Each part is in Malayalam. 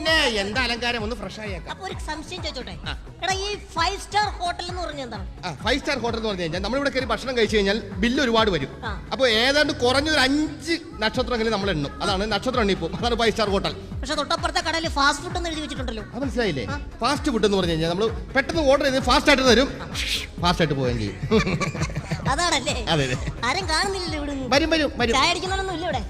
പിന്നെ എന്താ അലങ്കാരം, ഒന്ന് ഫ്രഷ് ആയേക്കാം. അപ്പൊ ഒരു സംശയം ചോദിച്ചോട്ടെ, എടാ ഈ 5 സ്റ്റാർ ഹോട്ടൽ എന്ന് പറഞ്ഞാൽ എന്താണ്? 5 സ്റ്റാർ ഹോട്ടൽ എന്ന് പറഞ്ഞു കഴിഞ്ഞാൽ നമ്മളിവിടെ കയറി ഭക്ഷണം കഴിച്ചു കഴിഞ്ഞാൽ ബില്ല് ഒരുപാട് വരും. അപ്പൊ ഏതാണ്ട് കുറഞ്ഞൊരു 5 നക്ഷത്രമെങ്കിലും നമ്മൾ എണ്ണും. അതാണ് നക്ഷത്രം എണ്ണിപ്പോ, അതാണ് 5 സ്റ്റാർ ഹോട്ടൽ. പക്ഷെ തൊട്ടപ്പുറത്തെ കടയിൽ ഫാസ്റ്റ് ഫുഡ് എന്ന് എഴുതി വെച്ചിട്ടുണ്ടല്ലോ. അത് മനസ്സിലായില്ലേ? ഫാസ്റ്റ് ഫുഡ് എന്ന് പറഞ്ഞു കഴിഞ്ഞാൽ നമ്മൾ പെട്ടെന്ന് ഓർഡർ ചെയ്ത് ഫാസ്റ്റ് ആയിട്ട് തരും, ഫാസ്റ്റ് ആയിട്ട് പോവുകയും ചെയ്യും. അതാണല്ലേ? അതെ. ആരും കാണുന്നില്ലല്ലോ ഇവിടെ. വരും വരും വരും. ചായ അടിക്കുന്നൊന്നും ഇല്ല ഇവിടെ.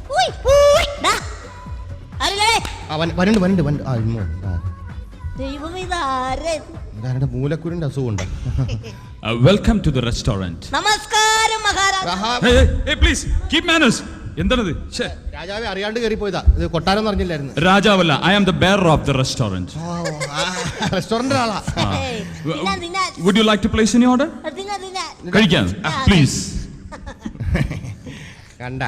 മൂലക്കുരുന്റെ അസുഖമുണ്ട്. Welcome to the restaurant. നമസ്കാരം മഹാരാജ. Please keep manners. എന്താണത്? രാജാവെ അറിയാണ്ട് കയറി പോയതാ. ഇത് കൊട്ടാരം അറിഞ്ഞില്ലായിരുന്നു. രാജാവല്ല, I am the bearer of the restaurant. Restaurant ആളാ. Would you like to place any order? കഴിക്കാൻ പ്ലീസ്. കണ്ട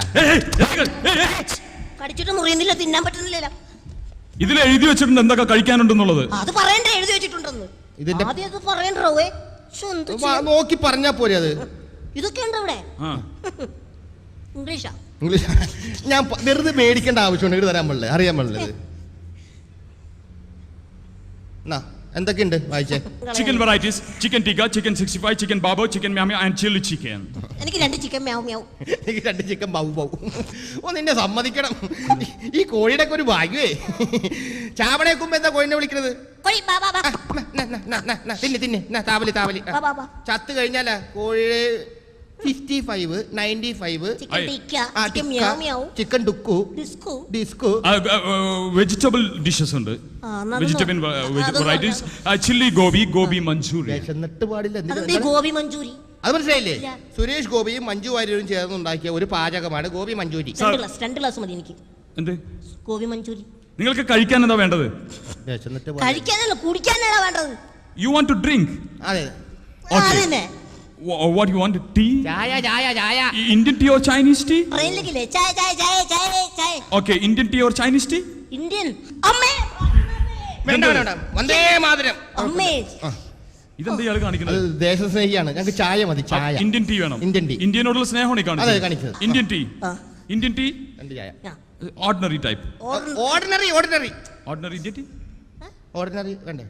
കടിച്ചിട്ട് മുറിയുന്നില്ല, തിന്നാൻ പറ്റുന്നില്ല. ഇതിൽ എഴുതി വെച്ചിട്ടുണ്ട് എന്തൊക്കെ കഴിക്കാനുണ്ടെന്നുള്ളത്. അത് പറയണ്ടേ, എഴുതി വെച്ചിട്ടുണ്ടെന്ന്. ആദ്യം അത് പറയണ്ടോ? നോക്കി പറഞ്ഞാ പോരെ. അത് ഇതൊക്കെ ഉണ്ട് ഇവിടെ. ഇംഗ്ലീഷാ. ഇംഗ്ലീഷ് ഞാൻ വെറുതെ മേടിക്കേണ്ട ആവശ്യമുണ്ട്. ഇവിടെ തരാൻ പാടില്ല, അറിയാൻ പാടില്ല. എന്തൊക്കെയുണ്ട് വായിച്ചേ? Chicken varieties, chicken tikka, chicken 65, chicken ബാബോ, ചിക്കൻ മ്യാമി ആൻഡ് ചില്ലി ചിക്കൻ. എനിക്ക് 2 ചിക്കൻ മ്യാവ് മ്യാവ്. എനിക്ക് 2 ചിക്കൻ ബാബു ബാബു. നിന്നെ സമ്മതിക്കണം, ഈ കോഴിയുടെ ഒക്കെ ഒരു ഭാഗ്യവേ. ചാവണേക്കുമ്പോ എന്താ കോഴിനെ വിളിക്കുന്നത്? തിന്നെ താവലി താവലി. ചത്ത് കഴിഞ്ഞാലാ കോഴി 55, 95, ചിക്കൻ ടുക്കു, ഡിസ്കു, വെജിറ്റബിൾ ഡിഷസ് ഉണ്ട്. Vegetable varieties, chilli gobi, gobi Manchurian. എന്നിട്ട് പാടില്ല. ഗോബി മഞ്ചൂരി അത് മനസ്സിലായില്ലേ? സുരേഷ് ഗോപിയും മഞ്ജു വാര്യരും ചേർന്നുണ്ടാക്കിയ ഒരു പാചകമാണ് ഗോബി മഞ്ചൂരി. 2 ഗ്ലാസ് മതി എനിക്ക്. എന്ത് ഗോബി മഞ്ചൂരി? നിങ്ങൾക്ക് കഴിക്കാൻ എന്താ വേണ്ടത്? കഴിക്കാനല്ല, കുടിക്കാനാണ് വേണ്ടത്. You want to drink? അതെ. അതന്നെ. What you want? Tea? Chaya. Indian tea or Chinese tea? ട്രെയിനിലേക്കില്ലേ? ചായ. Okay, Indian tea or Chinese tea? Indian. അമ്മേ. വേണ്ട. വന്ദേ മാതരം. അമ്മേ. ഇതെന്താ ഇയാൾ കാണിക്കുന്നത്? ദേശസ്നേഹിയാണ്. ഞങ്ങൾക്ക് ചായ മതി. ചായ. ഇന്ത്യൻ ടീ വേണം. Indian tea. ഇന്ത്യനോടുള്ള സ്നേഹമാണ് കാണിക്കുന്നത്. അതെ കാണിക്കുന്നത്. Indian tea. Indian tea. രണ്ട് ചായ. Ordinary type. Ordinary Indian tea. Ordinary വേണ്ടേ?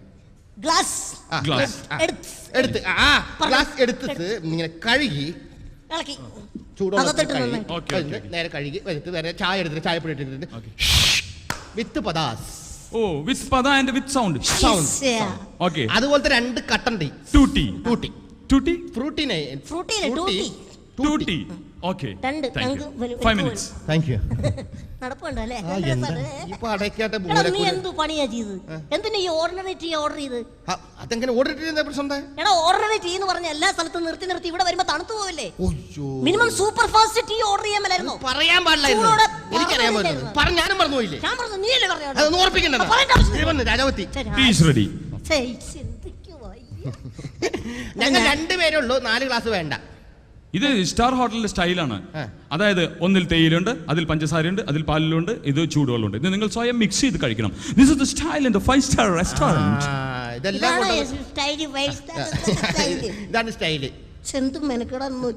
ഗ്ലാസ് എടുത്ത് ഇങ്ങനെ കഴുകി ചൂടോടെ നേരെ കഴുകി നേരെ ചായ എടുത്തിട്ട് ചായപ്പൊടി ഇട്ടിട്ട് വിത്ത് പദാസ്. വിത്ത് പദ ആൻഡ് വിത്ത് സൗണ്ട്. ഓക്കേ. അതുപോലത്തെ 2 കട്ടൻ tea. Tutti frutti. Okay. 5 minutes. Thank you. നടപ്പുണ്ടല്ലേ? നീ എന്തു പണിയാ ചെയ്തത്? എന്തിനാ ഈ ഓർഡിനറി ടീ ഓർഡർ ചെയ്ത്? അതെങ്ങനെ ഓർഡർ ചെയ്തത്? എടാ ഓർഡിനറി ടീ എന്ന് പറഞ്ഞ എല്ലാ സ്ഥലത്തും നിർത്തി ഇവിടെ വരുമ്പോ തണുത്തു പോവില്ലേ? Minimum super fast tea order ചെയ്യാൻ മേലായിരുന്നോ? പറയാൻ പാടില്ലായിരുന്നു. എനിക്കറിയാൻ പാടില്ല. ഞാനും പറഞ്ഞു പോയില്ലേ? ഞാൻ പറഞ്ഞു, നീയല്ലേ പറഞ്ഞത്? അതൊന്നും ഓർപ്പിക്കണ്ട. രാജാവത്തി ready. ഞങ്ങൾ 2 പേരുള്ളൂ, 4 ഗ്ലാസ് വേണ്ട. ഇത് സ്റ്റാർ ഹോട്ടലിന്റെ സ്റ്റൈലാണ്. അതായത് ഒന്നിൽ തേയിലുണ്ട്, അതിൽ പഞ്ചസാരയുണ്ട്, അതിൽ പാലിലുണ്ട്, ഇത് ചൂടുവെള്ളമുണ്ട്. ഇത് നിങ്ങൾ സ്വയം മിക്സ് ചെയ്ത് കഴിക്കണം. This is the style in the 5 star restaurant. ഇതാണ് സ്റ്റൈല്. നമുക്ക്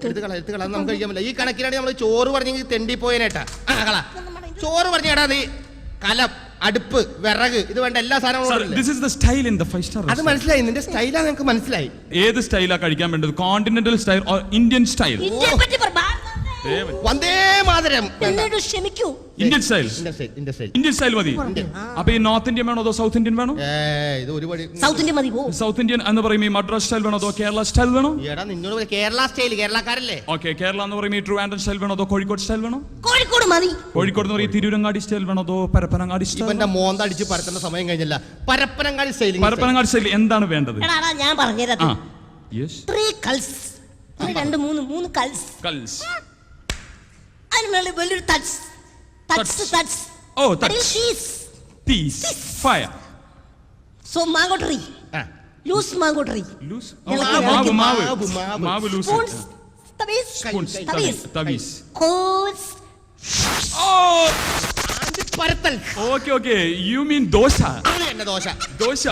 കഴിക്കാൻ പറ്റില്ല. ഈ കണക്കിലാണ് നമ്മൾ ചോറ് പറഞ്ഞെങ്കിൽ തെണ്ടി പോയനേട്ടാ. ചോറ് പറഞ്ഞേടാ നീ കലം, അടുപ്പ്, വിറക്, ഇത് വേണ്ട എല്ലാ സാധനങ്ങളും. This is the style in the 5 star restaurant. അത് മനസ്സിലായി, നിന്റെ സ്റ്റൈലാ നിങ്ങൾക്ക് മനസ്സിലായി. ഏത് സ്റ്റൈലാ കഴിക്കാൻ വേണ്ടത്? Continental style or Indian style? Vande Mataram. ക്ഷമിക്കൂ, ഇന്ത്യൻ സ്റ്റൈൽ. ഇന്ത്യൻ സ്റ്റൈൽ മതി. അപ്പൊ ഈ നോർത്ത് ഇന്ത്യൻ വേണോ അതോ സൗത്ത് ഇന്ത്യൻ വേണോ? ഇത് ഒരുപാട് സൗത്ത് ഇന്ത്യൻ മതി. സൗത്ത് ഇന്ത്യൻ എന്ന് പറയുമ്പോൾ ഈ മദ്രാസ് സ്റ്റൈൽ വേണോ അതോ കേരള സ്റ്റൈൽ വേണോ? നിന്നോട് കേരള സ്റ്റൈൽ, കേരളക്കാരല്ലേ? ഓക്കെ. കേരള എന്ന് പറയുമ്പോൾ ഈ ട്രിവാൻഡ്രം സ്റ്റൈൽ വേണോ അതോ കോഴിക്കോട് സ്റ്റൈൽ വേണോ? കോഴിക്കോട് മതി. കോഴിക്കോട് എന്ന് പറയുമ്പോൾ തിരൂരങ്ങാടി സ്റ്റൈൽ വേണോ അതോ പരപ്പനങ്ങാടി സ്റ്റൈൽ? ഇവന്റെ മോന്തടിച്ച് പരത്തുന്ന സമയം കഴിഞ്ഞില്ല. പരപ്പനങ്ങാടി സ്റ്റൈൽ. പരപ്പനങ്ങാടി സ്റ്റൈൽ എന്താണ് വേണ്ടത്? ഞാൻ പറഞ്ഞുതരാം. 3 കൾസ്. 3 കൾസ്. അതിനുള്ളിൽ വലിയൊരു തട്സ്. Fire. So mango tree. Loose mango tree. മാവ് ലൂസ്. തവീസ്. തവീസ്. കോസ്. പരത്തൽ. Okay okay you mean dosa. അത് തന്നെ ദോശ. ദോശ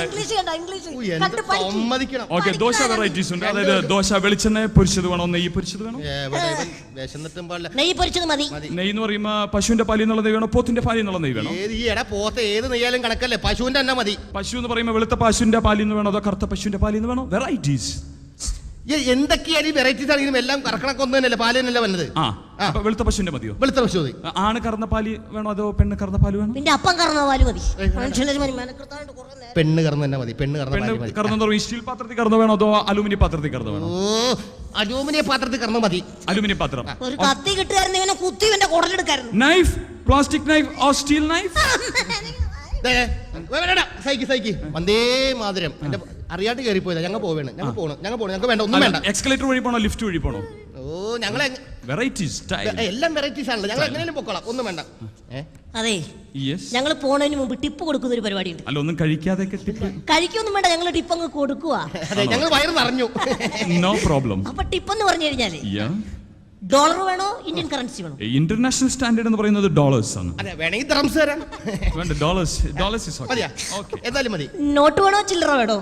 ഇംഗ്ലീഷ് കണ്ട ഇംഗ്ലീഷ് ഉയ്യ്, എന്ത് സമ്മതിക്കണം. ഓക്കെ ദോശ വെറൈറ്റീസ് ഉണ്ട്. അതായത് ദോശ വെളിച്ചെണ്ണ പൊരിച്ചത് വേണോ നെയ്യ് പൊരിച്ചത് വേണോ? എവിടെ ഇവൻ വിശന്നിട്ടും പാടില്ല. നെയ്യ് പൊരിച്ചത് മതി. നെയ്യ് എന്ന് പറയുമ്പോ പശുവിന്റെ പാലിൽ നിന്നുള്ള നെയ്യ് വേണോ പോത്തിന്റെ പാലിൽ നിന്നുള്ള നെയ്യ് വേണോ? ഏത് ഈ എടാ പോത്തെ ഏത് നെയ്യാലും കണക്കല്ലേ, പശുവിന്റെ തന്നെ മതി. പശു എന്ന് പറയുമ്പോൾ വെളുത്ത പശുവിന്റെ പാലിൽ നിന്ന് വേണോ അതോ കറുത്ത പശുവിന്റെ പാലിൽ നിന്ന് വേണോ? വെറൈറ്റീസ് എന്തൊക്കെയാണ് ഈ വെറൈറ്റീസ് ആണെങ്കിലും എല്ലാം കറക്കണക്ക് ഒന്ന് തന്നെയല്ലേ, പാല് തന്നെയല്ലേ വന്നത്. അപ്പൊ വെളുത്ത പശുവിന്റെ മതിയോ? വെളുത്ത പശു മതി. ആണ് കറന്ന പാല് വേണോ അതോ പെണ്ണ് കറന്ന പാല് വേണോ? പിന്നെ അപ്പം കറന്ന പാല് മതി. മനുഷ്യനൊരു മെനക്കെടുത്താണ്ട് കുറേ നേരം. പെണ്ണ് കറന്ന് തന്നെ മതി. പെണ്ണ് കറന്ന പാല് മതി. കറന്ന സ്റ്റീൽ പാത്രത്തിൽ കറന്ന വേണോ അതോ അലൂമിനിയം പാത്രത്തിൽ കറന്ന വേണോ? ഓ അലൂമിനിയം പാത്രത്തിൽ കറന്ന മതി. അലൂമിനിയം പാത്രം. ഒരു കത്തി കിട്ടുകാരൻ ഇവനെ കുത്തി ഇവന്റെ കുടലെടുക്കായിരുന്നു. Knife, plastic knife or steel knife? സൈക്കി വന്ദേ മാതരം. എന്റെ അറിയാണ്ട് കയറിപ്പോയതാ. ഞങ്ങൾ പോവേണ്, ഞങ്ങൾക്ക് വേണ്ട, ഒന്നും വേണ്ട. എക്സ്കലേറ്റർ വഴി പോണോ ലിഫ്റ്റ് വഴി പോണോ? ഓ ഞങ്ങളെ വെറൈറ്റീസ് എല്ലാം വെറൈറ്റീസ് ആണല്ലോ, ഞങ്ങൾ എങ്ങനെയും പൊക്കോളാം, ഒന്നും വേണ്ട. അതെ, യെസ്. ഞങ്ങൾ പോണതിന് മുമ്പ് ടിപ്പ് കൊടുക്കുന്ന ഒരു പരിപാടിയുണ്ട്. അല്ല ഒന്നും കഴിക്കാതെ കഴിക്കൊന്നും വേണ്ട, ഞങ്ങൾ ടിപ്പ് അങ്ങ് കൊടുക്കുക. അതെ, ഞങ്ങൾ വയറ് നിറഞ്ഞു. No problem. അപ്പൊ ടിപ്പ് എന്ന് പറഞ്ഞു കഴിഞ്ഞാല് ഡോളർ വേണോ ഇന്ത്യൻ കറൻസി വേണോ? ഇന്റർനാഷണൽ സ്റ്റാൻഡേർഡ് എന്ന് പറയുന്നത് ഡോളേഴ്സ് ആണ്. അതെ, വേണമെങ്കിൽ ഡ്രംസ് തരാം. വേണ്ട, ഡോളേഴ്സ് മതിയാ? എന്തായാലും മതി. നോട്ട് വേണോ ചില്ലറ വേണോ?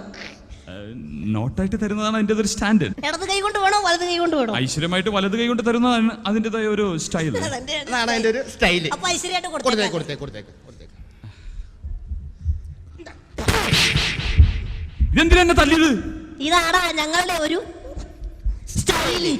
നോട്ടായിട്ട് തരുന്നതാണ് അതിന്റെ ഒരു സ്റ്റാൻഡേർഡ്. ഇടത് കൈ കൊണ്ട് വേണോ വലത് കൈ കൊണ്ട് വേണോ? ഐശ്വര്യമായിട്ട് വലത് കൈ കൊണ്ട് തരുന്നതാണ് അതിന്റേതായ ഒരു സ്റ്റൈൽ. അതാണ് അതിന്റെ ഒരു സ്റ്റൈല്. അപ്പൊ ഐശ്വര്യമായിട്ട് കൊടുത്തേക്ക്. ഇതെന്തിനാ എന്നെ തല്ലിയത്? ഇതാടാ ഞങ്ങളുടെ ഒരു സ്റ്റൈല്.